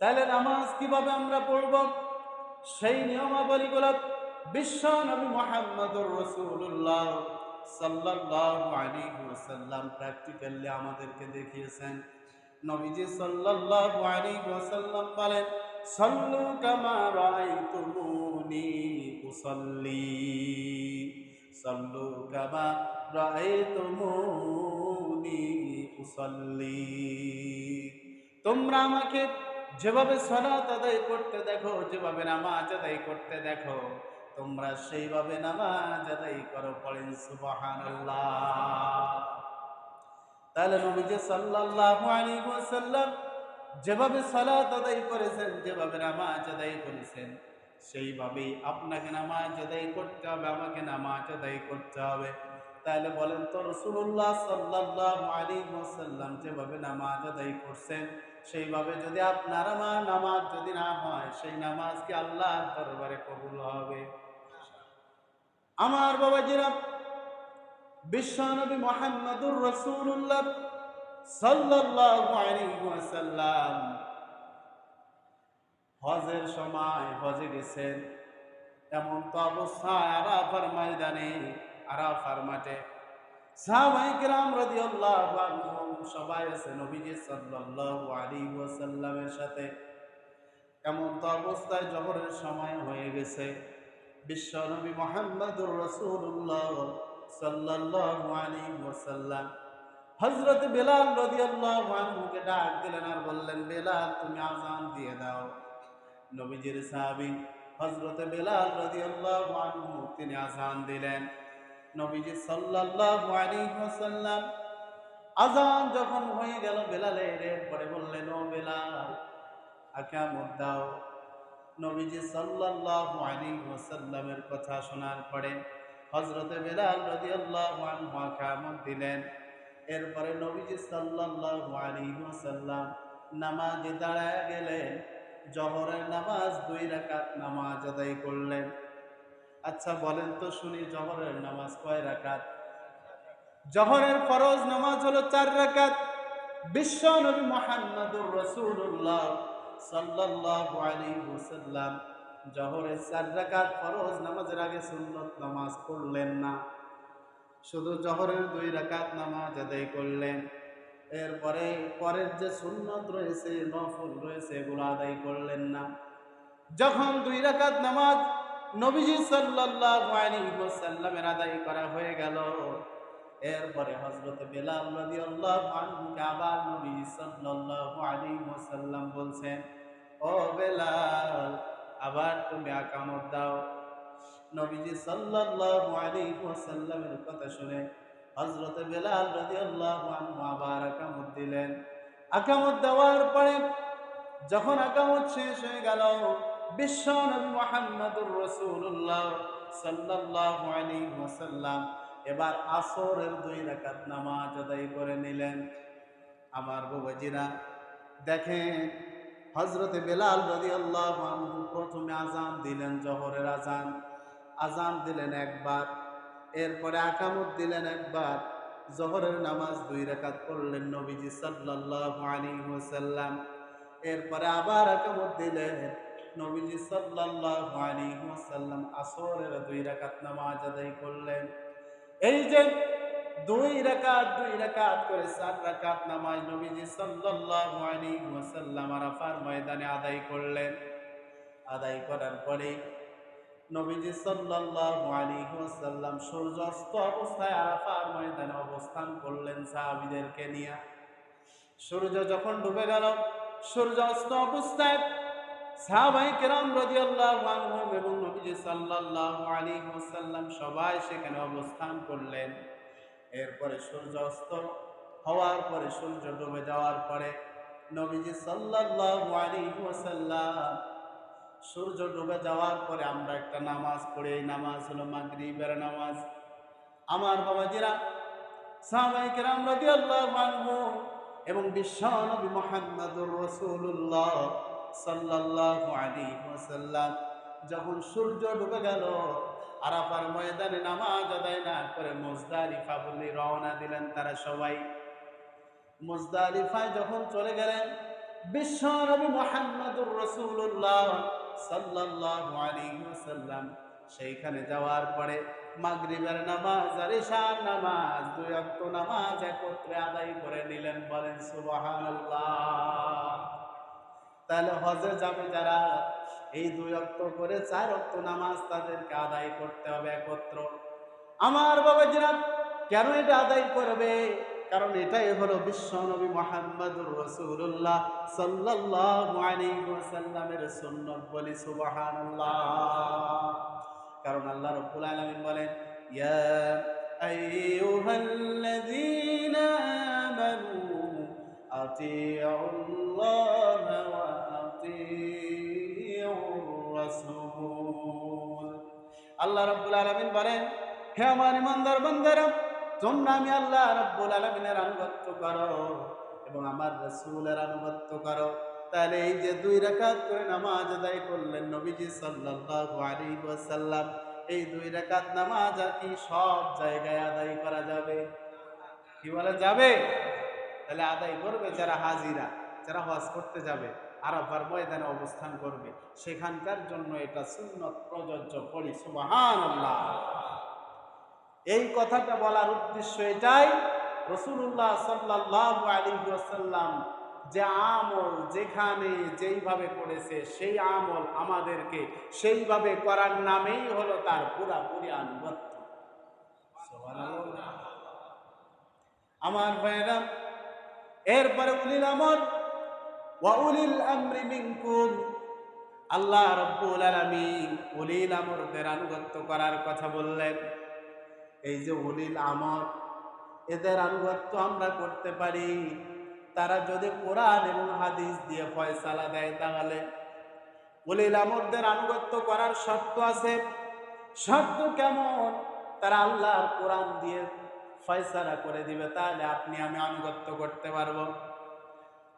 তাহলে নামাজ কিভাবে আমরা পড়ব, সেই নিয়মাবলীগুলো বিশ্ব নবী মুহাম্মদুর রাসূলুল্লাহ সাল্লাল্লাহু আলাইহি ওয়াসাল্লাম প্র্যাকটিক্যালি আমাদেরকে দেখিয়েছেন। নবীজি সাল্লাল্লাহু আলাইহি ওয়াসাল্লাম বলেন, সাল্লু কামা রাআইতুমুনি উসাল্লি, সাল্লু কামা রাআইতুমুনি উসাল্লি। তোমরা আমাকে যেভাবে সালাত আদায় করতে দেখো, যেভাবে নামাজ আদায় করতে দেখো, তোমরা সেইভাবে নামাজ আদায় করো। পড়েন সুবহানাল্লাহ। তাহলে নবীজি সাল্লাল্লাহু আলাইহি ওয়াসাল্লাম যেভাবে সালাত আদায় করেছেন, যেভাবে নামাজ আদায় করেছেন, সেইভাবেই আপনাকে নামাজ আদায় করতে হবে, আমাকে নামাজ আদায় করতে হবে। তাহলে বলেন তো, রাসূলুল্লাহ সাল্লাল্লাহু আলাইহি ওয়াসাল্লাম যেভাবে নামাজ আদায় করছেন, সেইভাবে যদি আপনার আমার নামাজ যদি না হয়, সেই নামাজ কি আল্লাহর দরবারে কবুল হবে? আমার বাবাজিরা, বিশ্বনবী মুহাম্মদুর রাসূলুল্লাহ সাল্লাল্লাহু আলাইহি ওয়াসাল্লাম হজের সময় হজে গেছেন। এমন তো অবস্থায় আরাফার ময়দানে, আরাফার মাঠে সাহাবায়ে কেরাম রাদিয়াল্লাহু আনহুম সবাই আছে নবীজি সাল্লাল্লাহু আলাইহি ওয়াসাল্লামের সাথে। এমন তো অবস্থায় জোহরের সময় হয়ে গেছে। বিশ্ব নবী মুহাম্মদুর রাসূলুল্লাহ সাল্লাল্লাহু আলাইহি ওয়াসাল্লাম হযরত বেলাল রাদিয়াল্লাহু আনহুকে ডাক দিলেন আর বললেন, বেলাল তুমি আযান দিয়ে দাও। নবীজির সাহাবী হযরত বেলাল রাদিয়াল্লাহু আনহু তিনি আযান দিলেন। নবীজি সাল্লাল্লাহু আলাইহি ওয়াসাল্লাম আযান যখন হয়ে গেল বেলালের, এরপরে বললেন, ও বেলাল আকামত দাও। নবীজি সাল্লাল্লাহু আলাইহি ওয়াসাল্লামের কথা শোনার পরে হযরত বেলাল রাদিয়াল্লাহু আনহু আকামত দিলেন। এরপরে নবীজি সাল্লাল্লাহু আলাইহি ওয়াসাল্লাম নামাজে দাঁড়ায় গেলেন। জোহরের নামাজ 2 রাকাত নামাজ আদায় করলেন। আচ্ছা বলেন তো শুনি, জোহরের নামাজ কয় রাকাত? জোহরের ফরজ নামাজ হলো 4 রাকাত। বিশ্ব নবী মুহাম্মদুর রাসূলুল্লাহ সাল্লাল্লাহু আলাইহি ওয়াসাল্লাম জোহরের 4 রাকাত ফরজ নামাজের আগে সুন্নত নামাজ পড়লেন না, শুধু জোহরের 2 রাকাত নামাজ আদায় করলেন। এরপরে পরের যে সুন্নত রয়েছে, নফল রয়েছে, এগুলো আদায় করলেন না। যখন 2 রাকাত নামাজ নবীজি সাল্লাল্লাহু আলাইহি ওয়াসাল্লামের আদায় করা হয়ে গেল, এরপরে হযরত বেলাল রাদিয়াল্লাহু আনহুকে আবার নবীজি সাল্লাল্লাহু আলাইহি ওয়াসাল্লাম বলছেন, ও বেলাল আবার তুমি আকামত দাও। নবীজি সাল্লাল্লাহু আলাইহি ওয়াসাল্লামের কথা শুনে হযরত বেলাল রাদিয়াল্লাহু আনহু আবার আকামত দিলেন। আকামত দেওয়ার পরে যখন আকামত শেষ হয়ে গেল, বিশ্ব নবী মুহাম্মদুর রাসূলুল্লাহ সাল্লাল্লাহু আলাইহি ওয়াসাল্লাম এবার আসরের 2 রাকাত নামাজ আদায় করে নিলেন। আমার বাবাজিরা দেখেন, হযরত বেলাল রাদিয়াল্লাহু আনহু প্রথমে আযান দিলেন, জোহরের আযান। আযান দিলেন একবার, এরপরে আকামত দিলেন একবার। জোহরের নামাজ 2 রাকাত পড়লেন নবীজি সাল্লাল্লাহু আলাইহি ওয়াসাল্লাম। এরপরে আবার আকামত দিলেন নবীজি সাল্লাল্লাহু আলাইহি ওয়াসাল্লাম। আসরের 2 রাকাত নামাজ আদায় করলেন। এই যে 2 রাকাত 2 রাকাত করে 4 রাকাত নামাজ নবীজি সাল্লাল্লাহু আলাইহি ওয়াসাল্লাম আরাফার ময়দানে আদায় করলেন। আদায় করার পরে নবীজি সাল্লাল্লাহু আলাইহি ওয়াসাল্লাম সূর্যাস্ত অবস্থায় আরাফার ময়দানে অবস্থান করলেন সাহাবীদেরকে নিয়ে। সূর্য যখন ডুবে গেল, সূর্যাস্ত অবস্থায় সাহাবায়ে কেরাম রাদিয়াল্লাহু আনহুম এবং নবীজি সাল্লাল্লাহু আলাইহি ওয়াসাল্লাম সবাই সেখানে অবস্থান করলেন। এরপরে সূর্য অস্ত হওয়ার পরে, সূর্য ডুবে যাওয়ার পরে নবীজি সাল্লাল্লাহু আলাইহি ওয়াসাল্লাম সূর্য ডুবে যাওয়ার পরে আমরা একটা নামাজ পড়ি, এই নামাজ হলো মাগরিবের নামাজ। আমার বাবাজিরা, সাহাবায়ে কেরাম রাদিয়াল্লাহু আনহুম এবং বিশ্ব নবী মুহাম্মদুর রাসূলুল্লাহ সাল্লাল্লাহু আলাইহি ওয়াসাল্লাম যখন সূর্য ডুবে গেল, আরাফার ময়দানে নামাজ আদায় না করে মুজদালিফা বলে রওনা দিলেন তারা সবাই। মুজদালিফায় যখন চলে গেলেন, বিশ্ব নবী মুহাম্মদুর রাসূলুল্লাহ সাল্লাল্লাহু আলাইহি ওয়াসাল্লাম সেইখানে যাওয়ার পরে মাগরিবের নামাজ আর ইশার নামাজ দুই ওয়াক্ত নামাজ একত্রে আদায় করে নিলেন। বলেন সুবহানাল্লাহ। তাহলে হজে যাবে যারা, এই দুই ওয়াক্ত করে চার ওয়াক্ত নামাজ তাদেরকে আদায় করতে হবে একত্র। আমার বাবাজিরা, কেন এটা আদায় করবে? কারণ এটাই হলো বিশ্ব নবী মুহাম্মদুর রাসূলুল্লাহ সাল্লাল্লাহু আলাইহি ওয়াসাল্লামের সুন্নাত। বলি সুবহানাল্লাহ। কারণ আল্লাহ রাব্বুল আলামিন বলেন, ইয়া আইয়ুহাল্লাযীনা আমানু আতিউল্লাহ ওয়া আতিউর রাসূল। আল্লাহ রাব্বুল আলামিন বলেন, হে আমার ইমানদার বান্দারা, তোমরা আমি আল্লাহ রাব্বুল আলামিনের আনুগত্য করো এবং আমার রাসূলের আনুগত্য করো। তাহলে এই যে দুই রাকাত করে নামাজ আদায় করলেন নবীজি সাল্লাল্লাহু আলাইহি ওয়াসাল্লাম, এই দুই রাকাত নামাজ কি সব জায়গায় আদায় করা যাবে? কি বলা যাবে? তাহলে আদায় করবে যারা হাজিরা, যারা হজ করতে যাবে, আরাফার ময়দানে অবস্থান করবে, সেখানকার জন্য এটা সুন্নত প্রযোজ্য। পড়ি সুবহানাল্লাহ। এই কথাটা বলার উদ্দেশ্য এটাই, রাসূলুল্লাহ সাল্লাল্লাহু আলাইহি ওয়াসাল্লাম যে আমল যেখানে যেইভাবে করেছে, সেই আমল আমাদেরকে সেইভাবে করার নামেই হলো তার পুরাপুরি আনুগত্য। সুবহানাল্লাহ। আমার ভাইরা, এরপরে উলিল আমর ওয়া উলিল আমরি মিনকুম, আল্লাহ রাব্বুল আলামিন উলিল আমরদের আনুগত্য করার কথা বললেন। এই যে উলিল আমর, এদের আনুগত্য আমরা করতে পারি তারা যদি কোরআন এবং হাদিস দিয়ে ফয়সালা দেয়। তাহলে উলিল আমরদের আনুগত্য করার শর্ত আছে। শর্ত কেমন? তারা আল্লাহর কোরআন দিয়ে ফয়সালা করে দিবে, তাহলে আপনি আমি আনুগত্য করতে পারবো।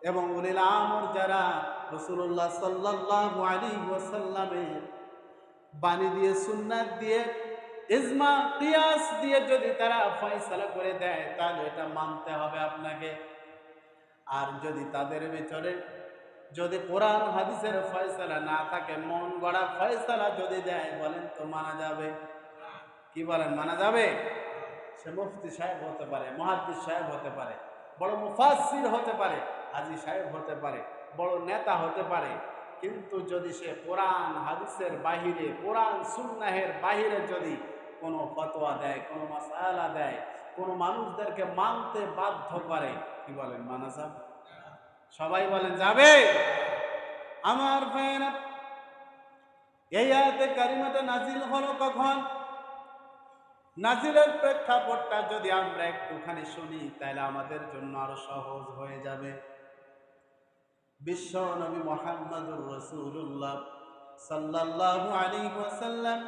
এবং উলিল আমর যারা রাসূলুল্লাহ সাল্লাল্লাহু আলাইহি ওয়াসাল্লামের বাণী দিয়ে, সুন্নাত দিয়ে, ইজমা কিয়াস দিয়ে যদি তারা ফয়সালা করে দেয়, তাহলে এটা মানতে হবে আপনাকে। আর যদি তাদের ভিতরে যদি কোরআন হাদিসের ফয়সালা না থাকে, মন গড়া ফয়সালা যদি দেয়, বলেন তো মানা যাবে? কি বলেন, মানা যাবে? সে মুফতি সাহেব হতে পারে, মুহাদ্দিস সাহেব হতে পারে, বড় মুফাসসির হতে পারে, হাজী সাহেব হতে পারে, বড় নেতা হতে পারে, কিন্তু যদি সে কোরআন হাদিসের বাহিরে, কোরআন সুন্নাহের বাহিরে যদি কোনো ফতোয়া দেয়, কোনো মাসআলা দেয়, কোনো মানুষদেরকে মানতে বাধ্য করে, কি বলেন, মানা যাবে? সবাই বলেন যাবে? আমার ভাইয়েরা, এই আয়াতে কারিমাটা নাজিল হলো কখন? নাজিলের প্রেক্ষাপটটা যদি আমরা একটুখানি শুনি, তাহলে আমাদের জন্য আরো সহজ হয়ে যাবে। বিশ্ব নবী মুহাম্মদুর রাসূলুল্লাহ সাল্লাল্লাহু আলাইহি ওয়াসাল্লাম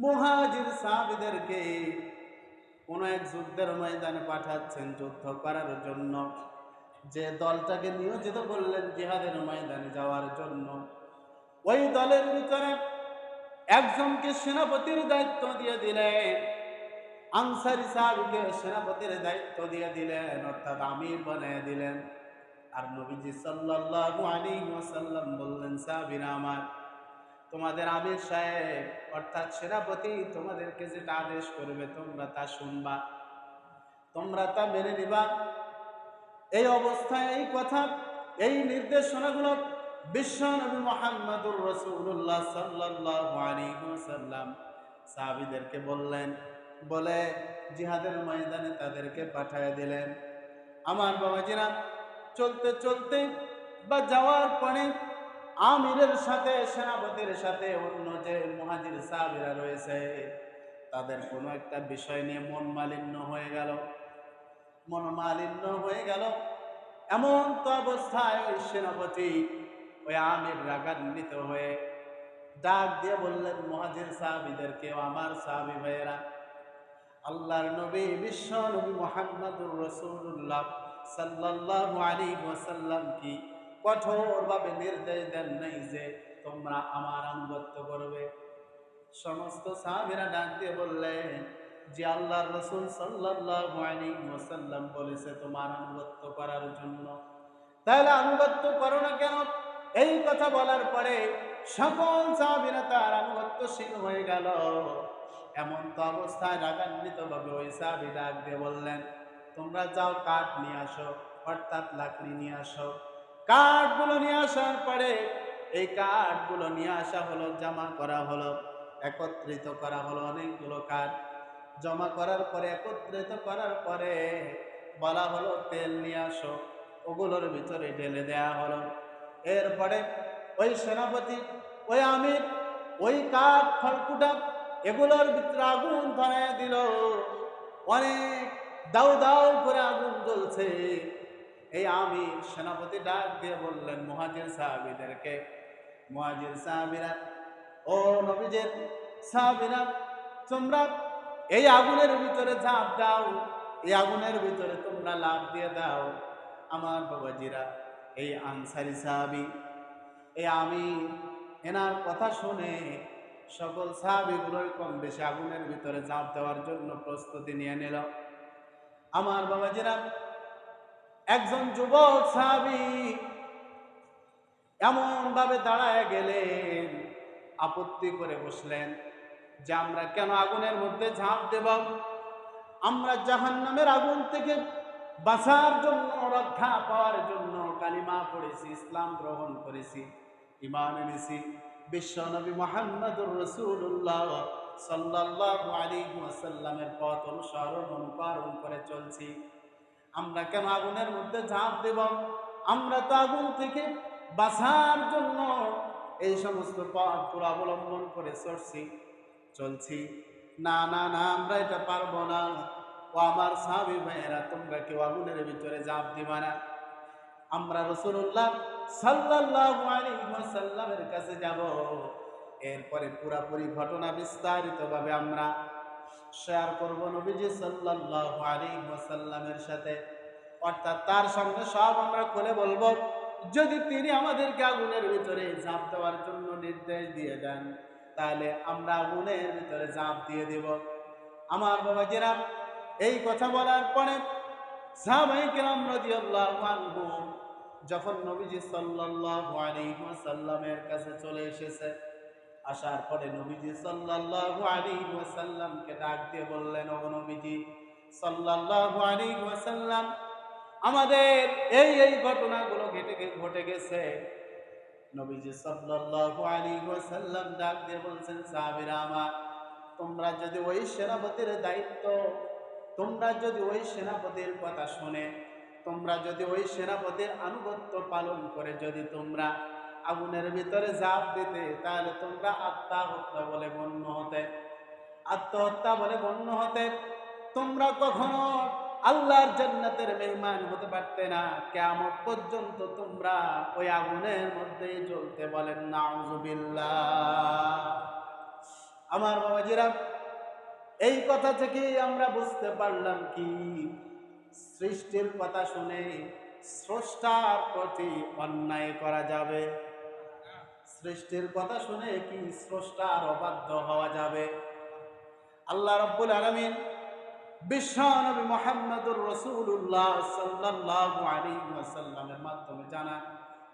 মুহাজির সাহাবীদেরকে কোন এক যুদ্ধের ময়দানে পাঠাচ্ছেন যুদ্ধ করার জন্য। যে দলটাকে নিয়োজিত করলেন জিহাদের ময়দানে যাওয়ার জন্য, ওই দলের ভিতরে একজনকে সেনাপতির দায়িত্ব দিয়ে দিলেন। আনসারী সাহাবীকে সেনাপতির দায়িত্ব দিয়ে দিলেন, অর্থাৎ আমির বানিয়ে দিলেন। আর নবীজি সাল্লাল্লাহু আলাইহি ওয়াসাল্লাম বললেন, সাহাবীরা আমার, তোমাদের আমির সাহেব অর্থাৎ সেনাপতি তোমাদেরকে যেটা আদেশ করবে তোমরা তা শুনবা, তোমরা তা মেনে নিবা। এই অবস্থায় এই কথা, এই নির্দেশনাগুলো বিশ্ব নবী মুহাম্মদুর রাসূলুল্লাহ সাল্লাল্লাহু আলাইহি ওয়াসাল্লাম সাহাবীদেরকে বললেন, বলে জিহাদের ময়দানে তাদেরকে পাঠিয়ে দিলেন। আমার বাবাজিরা, চলতে চলতে বা যাওয়ার পরে আমিরের সাথে, সেনাপতির সাথে অন্য যে মুহাজির সাহাবীরা রয়েছে, তাদের কোনো একটা বিষয় নিয়ে মন মালিন্য হয়ে গেল। মনোমালিন্য হয়ে গেল। এমন তো অবস্থায় ওই সেনাপতি, ওই আমির রাগান্বিত হয়ে ডাক দিয়ে বললেন মুহাজির সাহাবীদেরকে, আমার সাহাবী ভাইয়েরা, আল্লাহর নবী বিশ্ব নবী মুহাম্মদুর রাসূলুল্লাহ সাল্লাল্লাহু আলাইহি ওয়াসাল্লাম কি কঠোরভাবে নির্দেশ দেন নাই যে তোমরা আমার আনুগত্য করবে? সমস্ত সাহাবীরা ডাক দিয়ে বললেন যে আল্লাহর রাসূল সাল্লাল্লাহু আলাইহি ওয়াসাল্লাম বলেছে তোমার আনুগত্য করার জন্য। তাহলে আনুগত্য করো না কেন? এই কথা বলার পরে সকল সাহাবীরা তার আনুগত্যশীল হয়ে গেল। এমন তো অবস্থায় রাগান্বিত ভাবে ওই সাহাবী ডাক দিয়ে বললেন, তোমরা যাও কাঠ নিয়ে আসো, অর্থাৎ লাকড়ি নিয়ে আসো। কাঠগুলো নিয়ে আসার পরে এই কাঠগুলো নিয়ে আসা হলো, জমা করা হলো, একত্রিত করা হলো। অনেকগুলো কাঠ জমা করার পরে, একত্রিত করার পরে বলা হলো তেল নিয়ে আসো, ওগুলোর ভিতরে ঢেলে দেয়া হলো। এরপরে ওই সেনাপতি, ওই আমির, ওই কাঠ খড়কুটা এগুলোর ভিতরে আগুন ধরায় দিল। অনেক দাউ দাউ করে আগুন জ্বলছে। এই আমির সেনাপতি ডাক দিয়ে বললেন মুহাজির সাহাবীদেরকে, মুহাজির সাহাবীরা, ও নবীজের সাহাবীরা, তোমরা এই আগুনের ভিতরে ঝাঁপ দাও, এই আগুনের ভিতরে তোমরা লাফ দিয়ে দাও। আমার বাবাজিরা, এই আনসারী সাহাবী, এই আমির, এনার কথা শুনে সকল সাহাবীগুলোর কম বেশি আগুনের ভিতরে ঝাঁপ দেওয়ার জন্য প্রস্তুতি নিয়ে নিল। আমার বাবাজিরা, একজন যুবক সাহাবী এমন ভাবে দাঁড়ায় গেলেন, আপত্তি করে বসলেন যে আমরা কেন আগুনের মধ্যে ঝাঁপ দেব? আমরা জাহান্নামের আগুন থেকে বাঁচার জন্য, রক্ষা পাওয়ার জন্য কালিমা পড়েছি, ইসলাম গ্রহণ করেছি, ঈমান এনেছি, বিশ্ব নবী মুহাম্মদুর রাসূলুল্লাহ সাল্লাল্লাহু আলাইহি ওয়াসাল্লামের পথ অনুকরণ করে চলছি। আমরা কেন আগুনের মধ্যে ঝাঁপ দেব? আমরা তো আগুন থেকে বাঁচার জন্য এই সমস্ত পথগুলো অবলম্বন করে চলছি। না না না, আমরা এটা পারবো না। ও আমার সাহাবী ভাইয়েরা, তোমরা কেউ আগুনের ভিতরে ঝাঁপ দিবা না। আমরা রাসূলুল্লাহ সাল্লাল্লাহু আলাইহি ওয়াসাল্লামের কাছে যাব। এরপরে পুরাপুরি ঘটনা বিস্তারিতভাবে আমরা শেয়ার করব নবীজি সাল্লাল্লাহু আলাইহি ওয়াসাল্লামের সাথে, অর্থাৎ তার সঙ্গে সব আমরা খুলে বলবো। যদি তিনি আমাদেরকে আগুনের ভিতরে ঝাঁপ দেওয়ার জন্য নির্দেশ দিয়ে দেন, তাহলে আমরা আগুনের ভিতরে ঝাঁপ দিয়ে দেব। আমার বাবাজিরা, এই কথা বলার পরে সাহাবায়ে কেরাম রাদিয়াল্লাহু আনহুম যখন নবীজি সাল্লাল্লাহু আলাইহি ওয়াসাল্লামের কাছে চলে এসেছে, আসার পরে নবীজি সাল্লাল্লাহু আলাইহি ওয়াসাল্লামকে ডাক দিয়ে বললেন, ও নবীজি সাল্লাল্লাহু আলাইহি ওয়াসাল্লাম, আমাদের এই ঘটনাগুলো ঘটে গেছে। নবীজি সাল্লাল্লাহু আলাইহি ওয়াসাল্লাম ডাক দিয়ে বলছেন, সাহাবীরা আমার, তোমরা যদি ওই সেনাপতির দায়িত্ব, তোমরা যদি ওই সেনাপতির কথা শুনে, তোমরা যদি ওই সেনাপতির আনুগত্য পালন করে যদি তোমরা আগুনের ভিতরে ঝাঁপ দিতে, তাহলে তোমরা আত্মহত্যা বলে গণ্য হতে, আত্মহত্যা বলে গণ্য হতে। তোমরা কখনো আল্লাহর জান্নাতের মেহমান হতে পারতে না। কিয়ামত পর্যন্ত তোমরা ওই আগুনের মধ্যেই জ্বলতে। বলেন নাউযুবিল্লাহ। আমার বাবাজিরা, এই কথা থেকে আমরা বুঝতে পারলাম কি, সৃষ্টির কথা শুনে স্রষ্টার প্রতি অন্যায় করা যাবে? সৃষ্টির কথা শুনে কি স্রষ্টার অবাধ্য হওয়া যাবে? আল্লাহ রাব্বুল আলামিন বিশ্ব নবী মুহাম্মদুর রাসূলুল্লাহ সাল্লাল্লাহু আলাইহি ওয়াসাল্লামের মাধ্যমে জানান,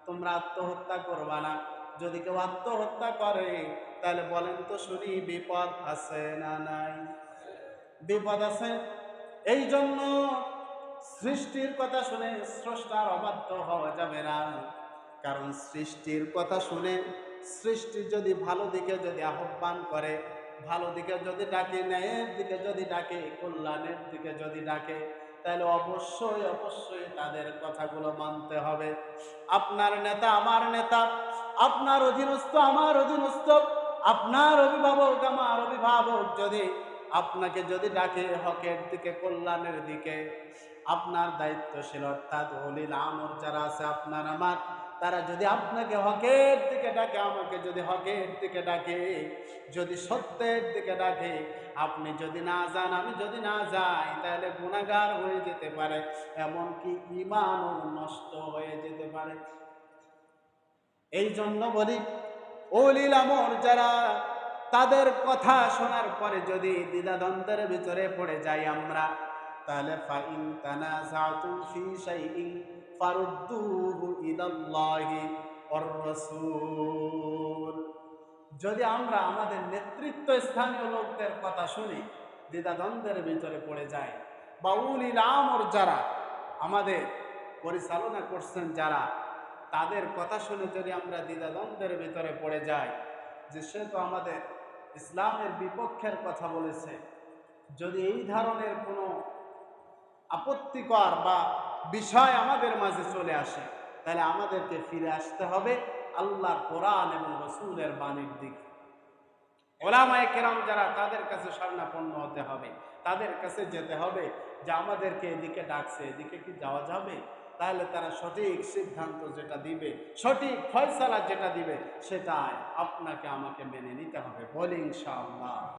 তোমরা আত্মহত্যা করবা না। যদি কেউ আত্মহত্যা করে, তাহলে বলেন তো শুনি, বিপদ আছে না নাই? বিপদ আছে। এই জন্য সৃষ্টির কথা শুনে স্রষ্টার অবাধ্য হওয়া যাবে না। কারণ সৃষ্টির কথা শুনে সৃষ্টি যদি ভালো দিকে যদি আহ্বান করে, ভালো দিকে যদি ডাকে, ন্যায়ের দিকে যদি ডাকে, কল্যাণের দিকে যদি ডাকে, তাহলে অবশ্যই অবশ্যই তাদের কথাগুলো মানতে হবে। আপনার নেতা আমার নেতা, আপনার অধীনস্থ আমার অধীনস্থ, আপনার অভিভাবক আমার অভিভাবক যদি আপনাকে যদি ডাকে হকের দিকে, কল্যাণের দিকে, আপনার দায়িত্বশীল অর্থাৎ ওলিল আমর যারা আছে আপনার আমার, তারা যদি আপনাকে হকের দিকে ডাকে, আমাকে যদি হকের দিকে ডাকে, যদি সত্যের দিকে ডাকে, আপনি যদি না যান, আমি যদি না যাই, তাহলে গুনাহগার হয়ে যেতে পারে, এমনকি ঈমানও নষ্ট হয়ে যেতে পারে। এই জন্য বলি, ওলিল আমর যারা, তাদের কথা শোনার পরে যদি দ্বিধাদ্বন্দ্বের ভিতরে পড়ে যাই আমরা, তাহলে ফাইন তানাযাতুম ফি শাইইন ফারুদ্দুহু ইলাল্লাহি ওয়ার রাসূল। যদি আমরা আমাদের নেতৃত্ব স্থানীয় লোকদের কথা শুনি, দ্বিধাদ্বন্দ্বের ভিতরে পড়ে যাই, বা উলিল আমর যারা আমাদের পরিচালনা করছেন যারা, তাদের কথা শুনে যদি আমরা দ্বিধাদ্বন্দ্বের ভিতরে পড়ে যাই যে সে তো আমাদের ইসলামের বিপক্ষের কথা বলেছে, যদি এই ধরনের কোনো আপত্তিকর বা বিষয় আমাদের মাঝে চলে আসে, তাহলে আমাদেরকে ফিরে আসতে হবে আল্লাহর কোরআন এবং রাসূলের বাণীর দিকে। ওলামায়ে কেরাম যারা, তাদের কাছে শরণাপন্ন হতে হবে, তাদের কাছে যেতে হবে যে আমাদেরকে এদিকে ডাকছে, এদিকে কি যাওয়া যাবে? তাহলে তারা সঠিক সিদ্ধান্ত যেটা দিবে, সঠিক ফয়সালা যেটা দিবে, সেটাই আপনাকে আমাকে মেনে নিতে হবে। বলি ইনশাআল্লাহ।